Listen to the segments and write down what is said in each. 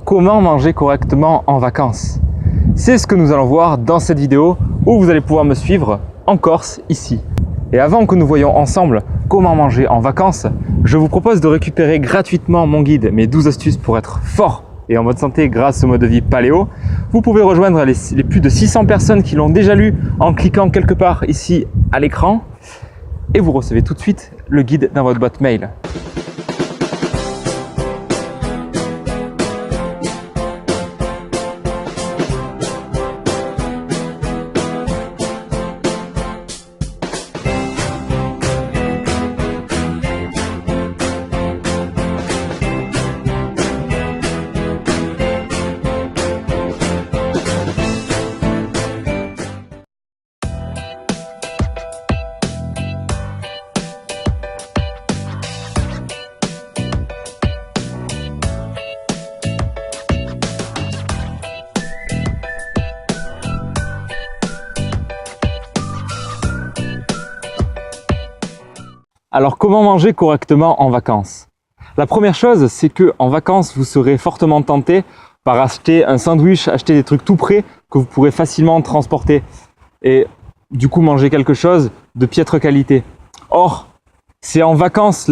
comment manger correctement en vacances? C'est ce que nous allons voir dans cette vidéo où vous allez pouvoir me suivre en Corse, ici. Et avant que nous voyions ensemble comment manger en vacances, je vous propose de récupérer gratuitement mon guide, mes 12 astuces pour être fort et en mode santé grâce au mode de vie paléo. Vous pouvez rejoindre les plus de 600 personnes qui l'ont déjà lu en cliquant quelque part ici à l'écran et vous recevez tout de suite le guide dans votre boîte mail. Alors comment manger correctement en vacances? La première chose, c'est que en vacances, vous serez fortement tenté par acheter un sandwich, acheter des trucs tout prêts que vous pourrez facilement transporter et du coup manger quelque chose de piètre qualité. Or, c'est en vacances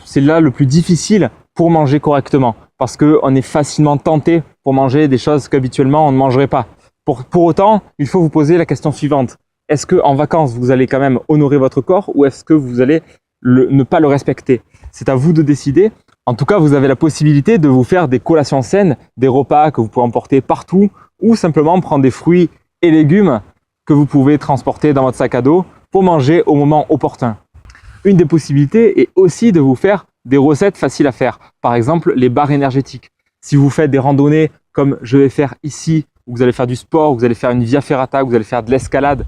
c'est là le plus difficile pour manger correctement parce qu'on est facilement tenté pour manger des choses qu'habituellement on ne mangerait pas. Pour autant, il faut vous poser la question suivante. Est-ce qu'en vacances, vous allez quand même honorer votre corps ou est-ce que vous allez ne pas le respecter? C'est à vous de décider. En tout cas, vous avez la possibilité de vous faire des collations saines, des repas que vous pouvez emporter partout ou simplement prendre des fruits et légumes que vous pouvez transporter dans votre sac à dos pour manger au moment opportun. Une des possibilités est aussi de vous faire des recettes faciles à faire. Par exemple, les barres énergétiques. Si vous faites des randonnées comme je vais faire ici, où vous allez faire du sport, où vous allez faire une via ferrata, où vous allez faire de l'escalade,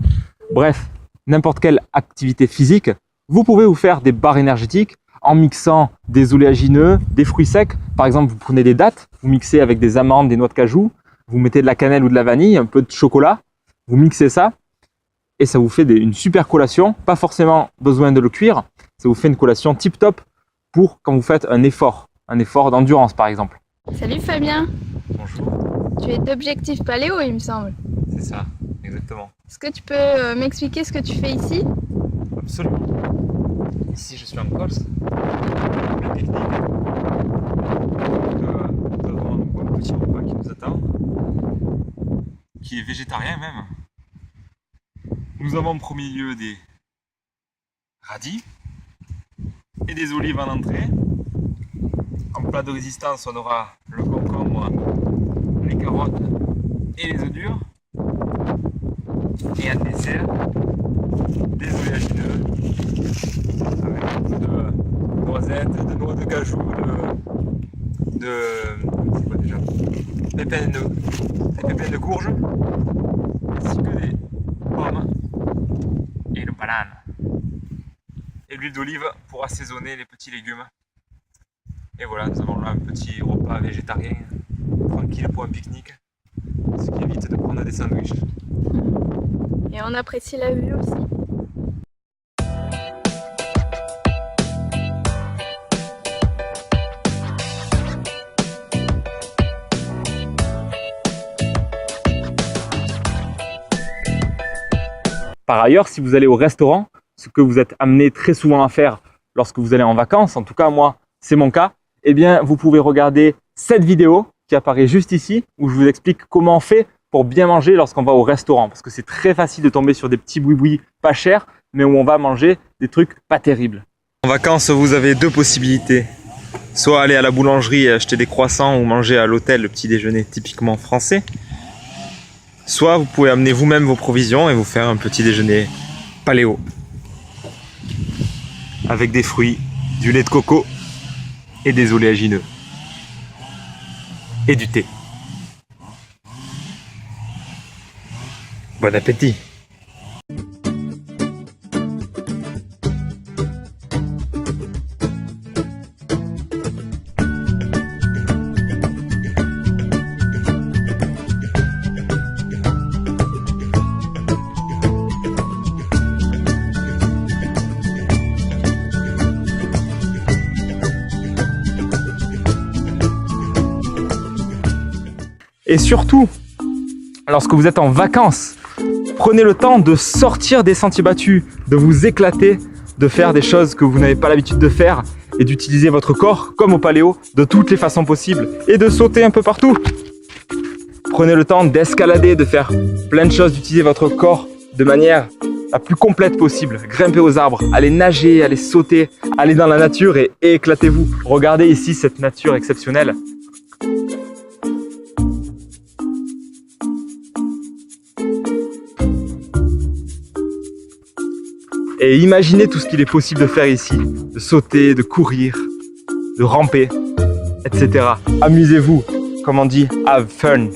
bref, n'importe quelle activité physique, vous pouvez vous faire des barres énergétiques en mixant des oléagineux, des fruits secs. Par exemple, vous prenez des dattes, vous mixez avec des amandes, des noix de cajou, vous mettez de la cannelle ou de la vanille, un peu de chocolat, vous mixez ça et ça vous fait une super collation. Pas forcément besoin de le cuire, ça vous fait une collation tip top pour quand vous faites un effort d'endurance par exemple. Salut Fabien. Bonjour. Tu es d'Objectif Paléo, il me semble. C'est ça, exactement. Est-ce que tu peux m'expliquer ce que tu fais ici? Absolument. Ici, je suis en Corse. La technique. Nous avons un bon petit repas qui nous attend, qui est végétarien même. Nous avons en premier lieu des radis et des olives en entrée. En plat de résistance, on aura le concombre, les carottes et les œufs durs. Et un dessert, des oléagineux avec un peu de noisettes, de noix de cajou, c'est quoi déjà, pépins de courge, ainsi que des pommes et le banane. Et l'huile d'olive pour assaisonner les petits légumes. Et voilà, nous avons là un petit repas végétarien, tranquille pour un pique-nique, ce qui évite de prendre des sandwichs. Et on apprécie la vue aussi. Par ailleurs, si vous allez au restaurant, ce que vous êtes amené très souvent à faire lorsque vous allez en vacances, en tout cas moi c'est mon cas, eh bien vous pouvez regarder cette vidéo qui apparaît juste ici où je vous explique comment on fait pour bien manger lorsqu'on va au restaurant. Parce que c'est très facile de tomber sur des petits boui-boui pas chers, mais où on va manger des trucs pas terribles. En vacances, vous avez deux possibilités. Soit aller à la boulangerie et acheter des croissants ou manger à l'hôtel le petit déjeuner typiquement français. Soit vous pouvez amener vous-même vos provisions et vous faire un petit déjeuner paléo. Avec des fruits, du lait de coco et des oléagineux. Et du thé. Bon appétit! Et surtout, lorsque vous êtes en vacances, prenez le temps de sortir des sentiers battus, de vous éclater, de faire des choses que vous n'avez pas l'habitude de faire et d'utiliser votre corps, comme au paléo, de toutes les façons possibles et de sauter un peu partout. Prenez le temps d'escalader, de faire plein de choses, d'utiliser votre corps de manière la plus complète possible. Grimpez aux arbres, allez nager, allez sauter, allez dans la nature et éclatez-vous. Regardez ici cette nature exceptionnelle. Et imaginez tout ce qu'il est possible de faire ici. De sauter, de courir, de ramper, etc. Amusez-vous, comme on dit, have fun.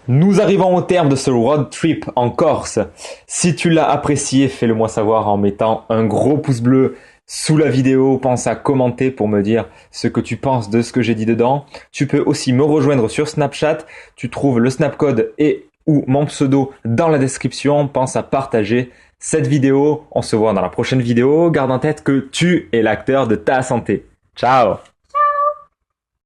Nous arrivons au terme de ce road trip en Corse. Si tu l'as apprécié, fais-le moi savoir en mettant un gros pouce bleu sous la vidéo. Pense à commenter pour me dire ce que tu penses de ce que j'ai dit dedans. Tu peux aussi me rejoindre sur Snapchat. Tu trouves le Snapcode et ou mon pseudo dans la description. Pense à partager cette vidéo. On se voit dans la prochaine vidéo. Garde en tête que tu es l'acteur de ta santé. Ciao!